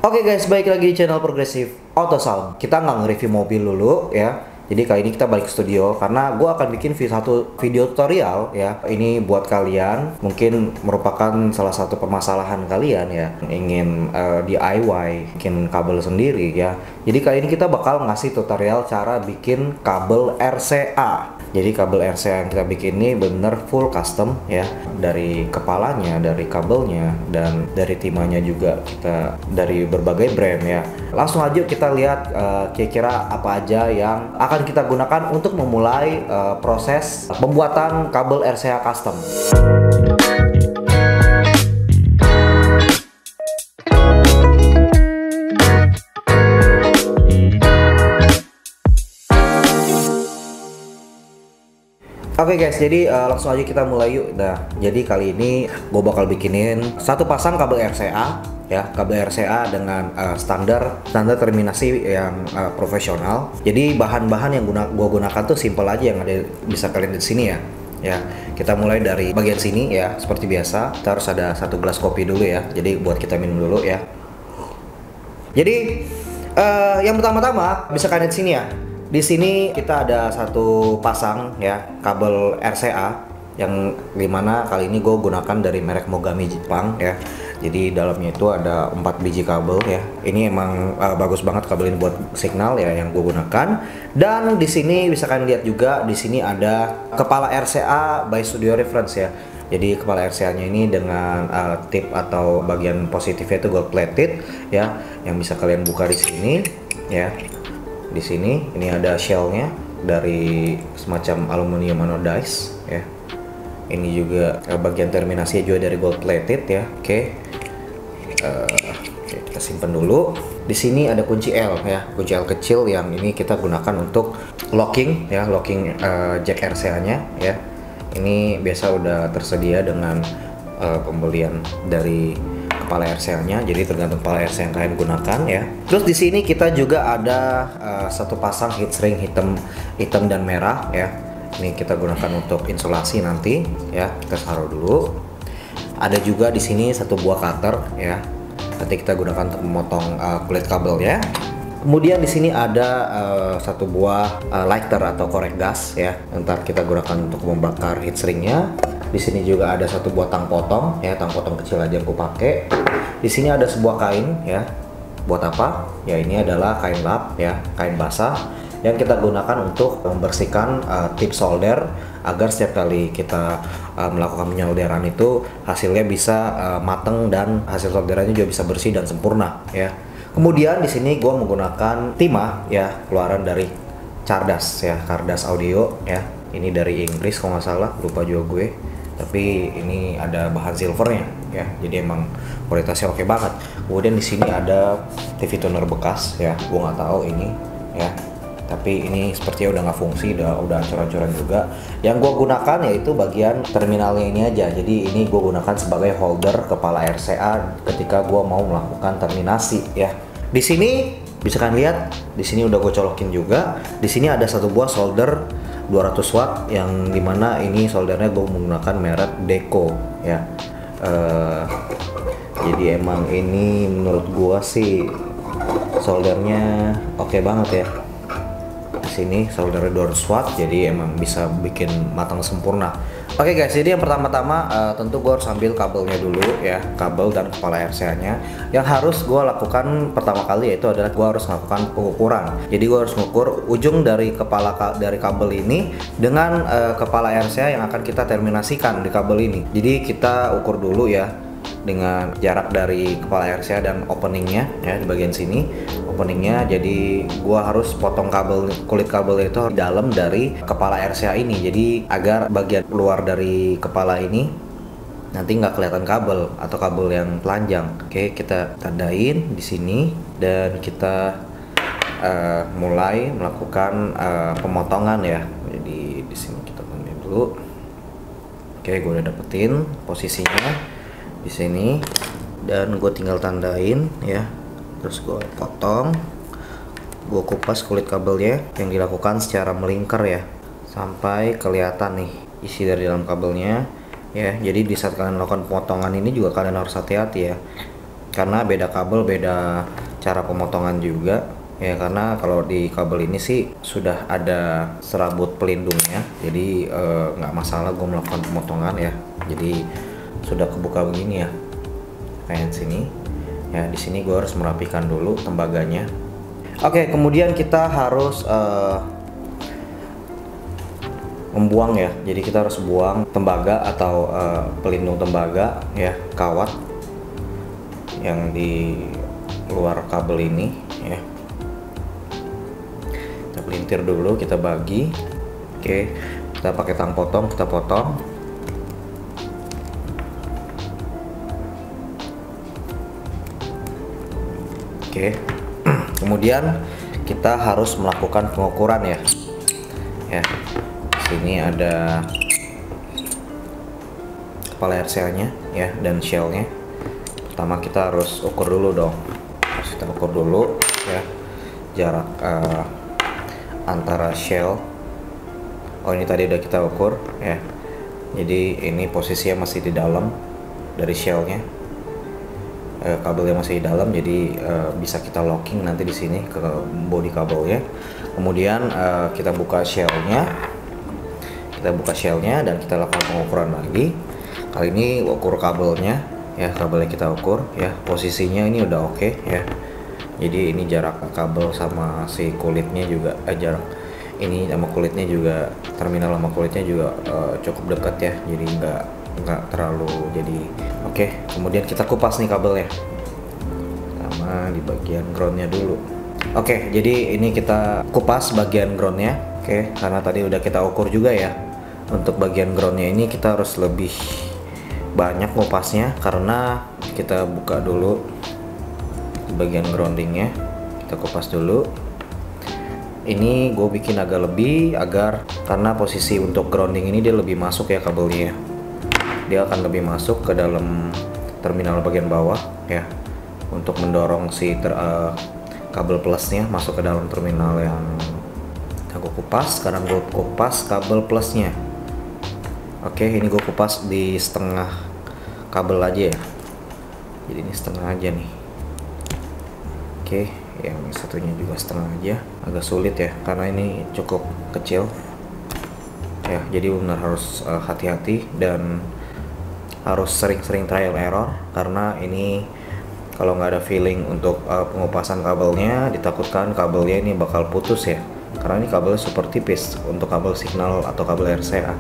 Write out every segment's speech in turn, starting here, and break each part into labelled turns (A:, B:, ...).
A: Oke guys, balik lagi di channel Progressive Auto Sound. Kita nggak nge-review mobil dulu ya. Jadi kali ini kita balik ke studio karena gue akan bikin satu video tutorial ya. Ini buat kalian mungkin merupakan salah satu permasalahan kalian ya, ingin DIY bikin kabel sendiri ya. Jadi kali ini kita bakal ngasih tutorial cara bikin kabel RCA. Jadi kabel RCA yang kita bikin ini bener full custom ya, dari kepalanya, dari kabelnya, dan dari timahnya juga kita dari berbagai brand ya. Langsung aja kita lihat kira-kira apa aja yang akan kita gunakan untuk memulai proses pembuatan kabel RCA custom. Oke guys, jadi langsung aja kita mulai yuk. Nah, jadi kali ini gue bakal bikinin satu pasang kabel RCA ya, kabel RCA dengan standar terminasi yang profesional. Jadi bahan-bahan yang gue gunakan tuh simple aja, yang ada bisa kalian lihat di sini ya. Ya, kita mulai dari bagian sini ya, seperti biasa. Kita harus ada satu gelas kopi dulu ya. Jadi buat kita minum dulu ya. Jadi yang pertama-tama bisa kalian lihat sini ya. Di sini kita ada satu pasang ya kabel RCA yang dimana kali ini gue gunakan dari merek Mogami Jepang ya. Jadi dalamnya itu ada 4 biji kabel ya. Ini emang bagus banget kabel ini buat signal ya yang gue gunakan. Dan di sini bisa kalian lihat juga, di sini ada kepala RCA by Studio Reference ya. Jadi kepala RCA-nya ini dengan tip atau bagian positifnya itu gold plated ya, yang bisa kalian buka di sini ya. Di sini ini ada shellnya dari semacam aluminium anodize ya. Ini juga bagian terminasinya juga dari gold plated ya. Oke, kita simpan dulu. Di sini ada kunci L ya, kunci L kecil yang ini kita gunakan untuk locking ya, locking jack RCA-nya ya. Ini biasa udah tersedia dengan pembelian dari kepala RCA-nya, jadi tergantung kepala RCA yang kalian gunakan ya. Terus di sini kita juga ada satu pasang heatsink hitam dan merah ya. Ini kita gunakan untuk insulasi nanti ya. Kita taruh dulu. Ada juga di sini satu buah cutter ya. Nanti kita gunakan untuk memotong kulit kabel ya. Kemudian di sini ada satu buah lighter atau korek gas ya. Ntar kita gunakan untuk membakar heatsinknya. Di sini juga ada satu buah tang potong ya, tang potong kecil aja yang aku pakai. Di sini ada sebuah kain ya. Buat apa? Ya ini adalah kain lap ya, kain basah yang kita gunakan untuk membersihkan tip solder agar setiap kali kita melakukan penyolderan itu hasilnya bisa mateng dan hasil solderannya juga bisa bersih dan sempurna ya. Kemudian di sini gue menggunakan timah ya, keluaran dari Cardas ya, Cardas Audio ya. Ini dari Inggris kalau nggak salah, lupa juga gue. Tapi ini ada bahan silvernya ya, jadi emang kualitasnya oke banget. Kemudian di sini ada TV tuner bekas ya, gue nggak tahu ini ya, tapi ini sepertinya udah nggak fungsi, udah ancur-ancuran juga. Yang gue gunakan yaitu bagian terminalnya ini aja. Jadi ini gue gunakan sebagai holder kepala RCA ketika gue mau melakukan terminasi ya. Di sini bisa kalian lihat, di sini udah gue colokin juga. Di sini ada satu buah solder 200 watt yang dimana ini soldernya gue menggunakan merek Deco ya. Jadi emang ini menurut gue sih soldernya oke banget ya. Di sini soldernya 200 watt, jadi emang bisa bikin matang sempurna. Oke guys, jadi yang pertama-tama tentu gue harus ambil kabelnya dulu ya, kabel dan kepala RCA-nya. Yang harus gue lakukan pertama kali yaitu adalah gue harus melakukan pengukuran. Jadi gue harus mengukur ujung dari dari kabel ini dengan kepala RCA yang akan kita terminasikan di kabel ini. Jadi kita ukur dulu ya dengan jarak dari kepala RCA dan openingnya ya, di bagian sini openingnya. Jadi gua harus potong kulit kabel itu di dalam dari kepala RCA ini, jadi agar bagian luar dari kepala ini nanti nggak kelihatan kabel atau kabel yang telanjang. Oke, kita tandain di sini dan kita mulai melakukan pemotongan ya. Jadi di sini kita tandain dulu. Oke, gue udah dapetin posisinya di sini dan gue tinggal tandain ya. Terus gue potong, gue kupas kulit kabelnya yang dilakukan secara melingkar ya, sampai kelihatan nih isi dari dalam kabelnya ya. Jadi di saat kalian melakukan pemotongan ini juga kalian harus hati-hati ya. karena beda kabel, beda cara pemotongan juga ya, karena kalau di kabel ini sih sudah ada serabut pelindungnya, jadi nggak masalah gue melakukan pemotongan ya. Jadi sudah kebuka begini ya, kayak sini ya. Di sini gue harus merapikan dulu tembaganya. Oke, kemudian kita harus membuang ya. Jadi kita harus buang tembaga atau pelindung tembaga ya, kawat yang di luar kabel ini ya. Kita pelintir dulu, kita bagi. Oke, kita pakai tang potong, kita potong. Oke. Kemudian kita harus melakukan pengukuran ya. Ya. Sini ada kepala RCA-nya ya dan shell-nya. Pertama kita harus ukur dulu dong. Harus kita ukur dulu ya jarak antara shell. Oh, ini tadi udah kita ukur ya. Jadi ini posisinya masih di dalam dari shell-nya. Kabelnya masih di dalam, jadi bisa kita locking nanti di sini ke body kabelnya. Kemudian kita buka shell-nya. Kita buka shell-nya dan kita lakukan pengukuran lagi. Kali ini ukur kabelnya ya, kabelnya kita ukur ya, posisinya ini udah oke ya. Jadi ini jarak kabel sama si kulitnya juga jarak ini sama kulitnya juga, terminal sama kulitnya juga cukup dekat ya, jadi nggak terlalu jadi oke. Kemudian kita kupas nih kabelnya sama di bagian groundnya dulu. Oke, jadi ini kita kupas bagian groundnya. Oke, karena tadi udah kita ukur juga ya. Untuk bagian groundnya ini kita harus lebih banyak ngupasnya karena kita buka dulu bagian groundingnya, kita kupas dulu. Ini gue bikin agak lebih agar karena posisi untuk grounding ini dia lebih masuk ya kabelnya, dia akan lebih masuk ke dalam terminal bagian bawah ya, untuk mendorong si kabel plusnya masuk ke dalam terminal yang aku kupas. Sekarang gue kupas kabel plusnya. Oke, ini gue kupas di setengah kabel aja ya. Jadi ini setengah aja nih. Oke, yang satunya juga setengah aja. Agak sulit ya, karena ini cukup kecil. Ya, jadi benar harus hati-hati dan harus sering-sering trial error, karena ini kalau nggak ada feeling untuk pengupasan kabelnya, ditakutkan kabelnya ini bakal putus ya. Karena ini kabel super tipis untuk kabel signal atau kabel RCA.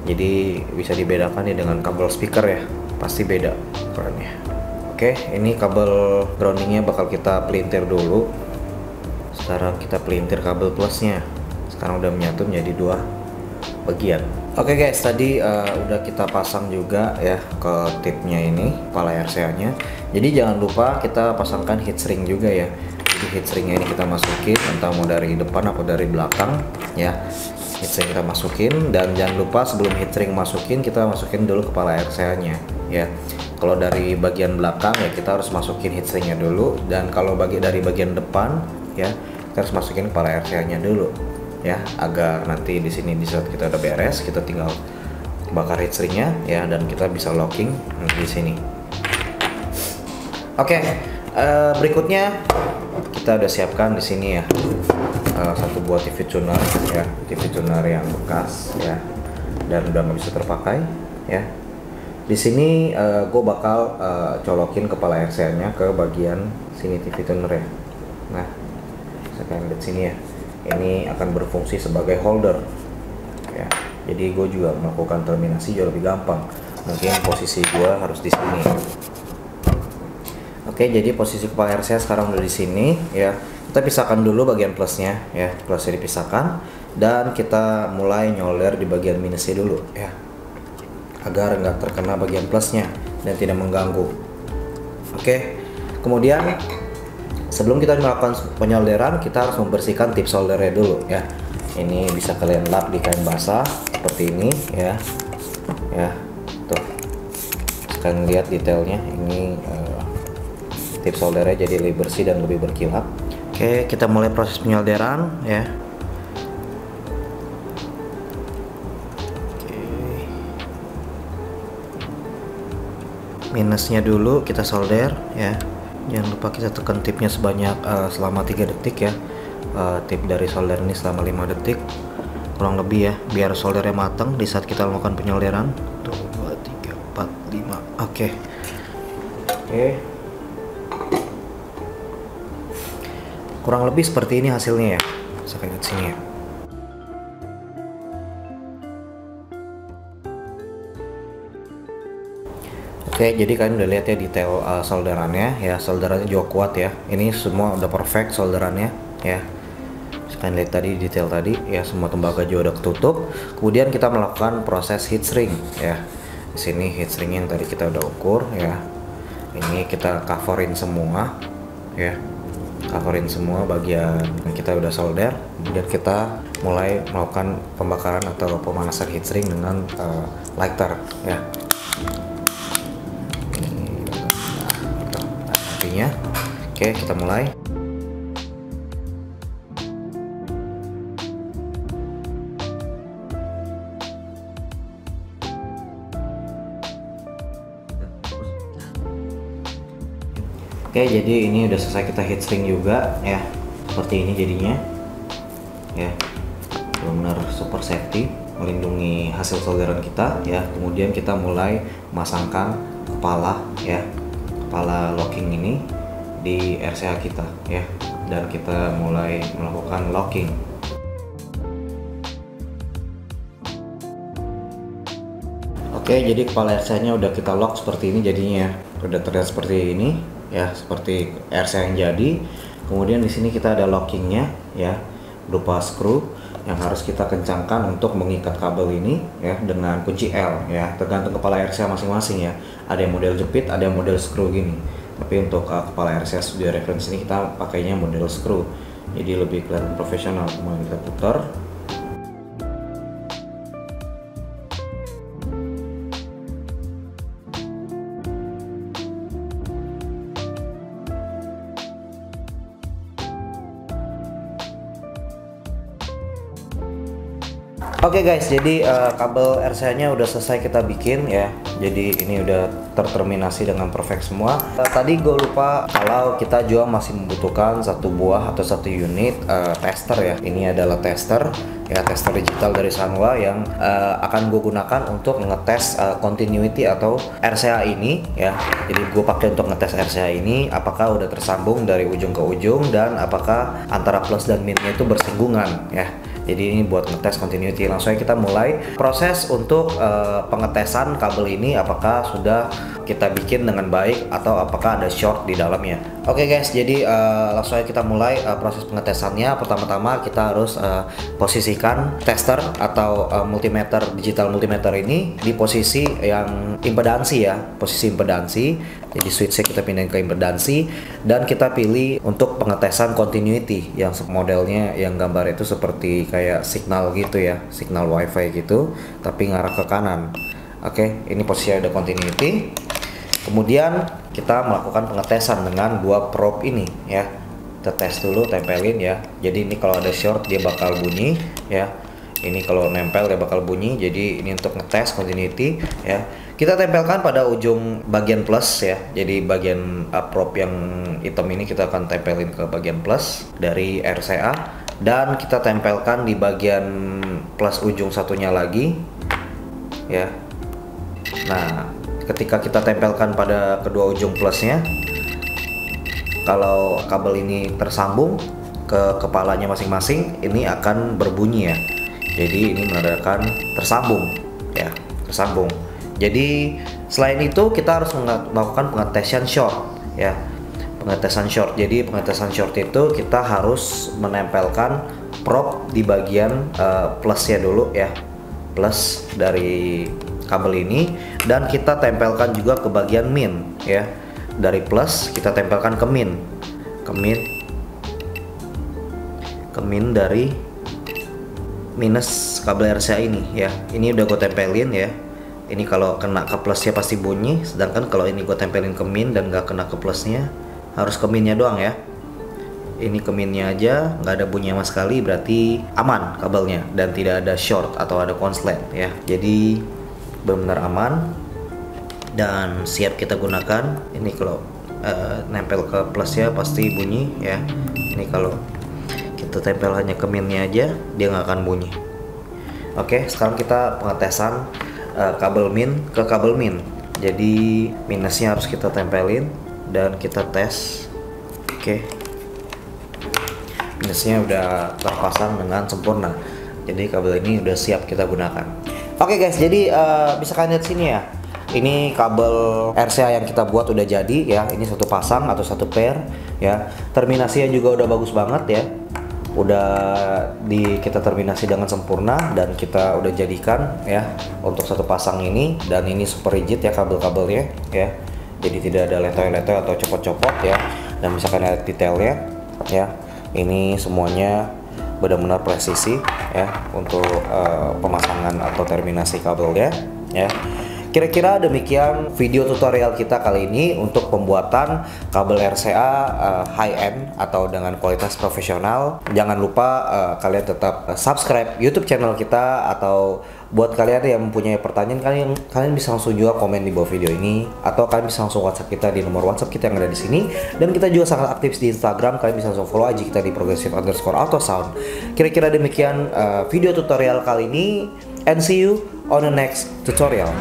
A: Jadi bisa dibedakan nih dengan kabel speaker ya, pasti beda ukurannya. Oke, ini kabel groundingnya bakal kita pelintir dulu. Sekarang kita pelintir kabel plusnya. Sekarang udah menyatu menjadi dua bagian. Oke guys, tadi udah kita pasang juga ya ke tipnya ini, kepala RCA-nya. Jadi jangan lupa kita pasangkan heatsink juga ya. Jadi heatsinknya ini kita masukin, entah mau dari depan atau dari belakang ya. Heatsink kita masukin, dan jangan lupa sebelum heatsink masukin, kita masukin dulu kepala RCA-nya ya. Kalau dari bagian belakang ya kita harus masukin heatsinknya dulu, dan kalau dari bagian depan ya kita harus masukin kepala RCA-nya dulu ya, agar nanti di sini di saat kita udah beres kita tinggal bakar heatsinknya ya, dan kita bisa locking di sini. Oke, berikutnya kita udah siapkan di sini ya satu buah TV tuner ya, TV tuner yang bekas ya dan udah nggak bisa terpakai ya. Di sini gue bakal colokin kepala RCA-nya ke bagian sini TV tuner ya. Nah, bisa kalian lihat sini ya. Ini akan berfungsi sebagai holder ya. Jadi gue juga melakukan terminasi jauh lebih gampang. Mungkin posisi gue harus di sini. Oke, jadi posisi kepala RCA sekarang udah di sini ya. Kita pisahkan dulu bagian plusnya ya, plusnya dipisahkan, dan kita mulai nyoler di bagian minusnya dulu ya, agar nggak terkena bagian plusnya dan tidak mengganggu. Oke, kemudian sebelum kita melakukan penyolderan, kita harus membersihkan tip soldernya dulu ya. Ini bisa kalian lap di kain basah seperti ini ya. Ya, tuh. Kalian lihat detailnya, ini tip soldernya jadi lebih bersih dan lebih berkilat. Oke, kita mulai proses penyolderan ya. minusnya dulu kita solder ya. Jangan lupa kita tekan tipnya sebanyak selama 3 detik ya. Tip dari solder ini selama 5 detik kurang lebih ya, biar soldernya matang di saat kita melakukan penyolderan. 1, 2, 3, 4, 5. Oke. Kurang lebih seperti ini hasilnya ya. Saya lihat sini ya. Oke, jadi kalian udah lihat ya detail solderannya ya. Solderannya juga kuat ya. Ini semua udah perfect solderannya ya. Kalian lihat tadi detail tadi ya, semua tembaga juga udah ketutup. Kemudian kita melakukan proses heat shrink ya. Di sini heat shrink yang tadi kita udah ukur ya. Ini kita coverin semua ya. Coverin semua bagian yang kita udah solder. Kemudian kita mulai melakukan pembakaran atau pemanasan heat shrink dengan lighter ya. Artinya, oke, kita mulai. Oke, jadi ini udah selesai kita heat shrink juga ya. Seperti ini jadinya ya. Benar super safety, melindungi hasil solderan kita ya. Kemudian kita mulai memasangkan kepala ya, kepala locking ini di RCA kita ya, dan kita mulai melakukan locking. Oke, jadi kepala RCA nya udah kita lock seperti ini jadinya ya. Udah terlihat seperti ini ya, seperti RCA yang jadi. Kemudian di sini kita ada lockingnya ya, berupa screw yang harus kita kencangkan untuk mengikat kabel ini ya dengan kunci L ya, tergantung kepala RCA masing-masing ya. Ada yang model jepit, ada yang model screw gini. Tapi untuk kepala RCA studio reference ini kita pakainya model screw, jadi lebih kelihatan profesional. Kemudian kita putar. Oke guys, jadi kabel RCA-nya udah selesai kita bikin ya. Jadi ini udah terterminasi dengan perfect semua. Tadi gue lupa kalau kita juga masih membutuhkan satu buah atau satu unit tester ya. Ini adalah tester ya, tester digital dari Sanwa yang akan gue gunakan untuk ngetes continuity atau RCA ini ya. Jadi gue pakai untuk ngetes RCA ini apakah udah tersambung dari ujung ke ujung dan apakah antara plus dan minnya itu bersinggungan ya. Jadi ini buat ngetes continuity. Langsung aja kita mulai proses untuk pengetesan kabel ini, apakah sudah kita bikin dengan baik atau apakah ada short di dalamnya. Oke guys, jadi langsung aja kita mulai proses pengetesannya. Pertama-tama kita harus posisikan tester atau multimeter, digital multimeter ini di posisi yang impedansi ya, posisi impedansi. Jadi switchnya kita pindahin ke impedansi dan kita pilih untuk pengetesan continuity yang modelnya yang gambar itu seperti kayak signal gitu ya, signal wifi gitu tapi ngarah ke kanan. Oke, ini posisinya udah continuity. Kemudian kita melakukan pengetesan dengan dua probe ini ya. Kita tes dulu, tempelin ya. Jadi ini kalau ada short dia bakal bunyi ya. Ini kalau nempel dia bakal bunyi. Jadi ini untuk ngetes continuity ya. Kita tempelkan pada ujung bagian plus ya. Jadi bagian probe yang hitam ini kita akan tempelin ke bagian plus dari RCA dan kita tempelkan di bagian plus ujung satunya lagi ya. Nah, ketika kita tempelkan pada kedua ujung plusnya, kalau kabel ini tersambung ke kepalanya masing-masing, ini akan berbunyi ya. Jadi ini menandakan tersambung ya, tersambung. Jadi selain itu kita harus melakukan pengetesan short ya, pengetesan short. Jadi pengetesan short itu kita harus menempelkan probe di bagian plusnya dulu ya, plus dari kabel ini, dan kita tempelkan juga ke bagian min ya. Dari plus kita tempelkan ke min, ke min dari minus kabel RCA ini ya. Ini udah gue tempelin ya. Ini kalau kena ke plusnya pasti bunyi, sedangkan kalau ini gue tempelin ke min dan gak kena ke plusnya, harus ke minnya doang ya. Ini ke minnya aja nggak ada bunyi sama sekali, berarti aman kabelnya dan tidak ada short atau ada konslet ya. Jadi benar-benar aman. dan siap kita gunakan. Ini kalau nempel ke plusnya pasti bunyi ya. Ini kalau kita tempel hanya ke minnya aja, dia nggak akan bunyi. Oke, sekarang kita pengetesan kabel min ke kabel min. Jadi minusnya harus kita tempelin dan kita tes. Oke, minusnya udah terpasang dengan sempurna. Jadi kabel ini udah siap kita gunakan. Oke guys, jadi bisa kalian lihat sini ya. Ini kabel RCA yang kita buat udah jadi ya. Ini satu pasang atau satu pair ya. Terminasinya juga udah bagus banget ya. Udah kita terminasi dengan sempurna dan kita udah jadikan ya untuk satu pasang ini. Dan ini super rigid ya kabel-kabelnya ya. Jadi tidak ada letoy-letoy atau copot-copot ya. Dan bisa kalian lihat detailnya ya. Ini semuanya benar-benar presisi ya untuk pemasangan atau terminasi kabelnya ya. Kira-kira demikian video tutorial kita kali ini untuk pembuatan kabel RCA high end atau dengan kualitas profesional. Jangan lupa kalian tetap subscribe YouTube channel kita, atau buat kalian yang mempunyai pertanyaan kalian bisa langsung juga komen di bawah video ini, atau kalian bisa langsung WhatsApp kita di nomor WhatsApp kita yang ada di sini. Dan kita juga sangat aktif di Instagram, kalian bisa langsung follow aja kita di progressive_ultrasound. Kira-kira demikian video tutorial kali ini, and see you on the next tutorial.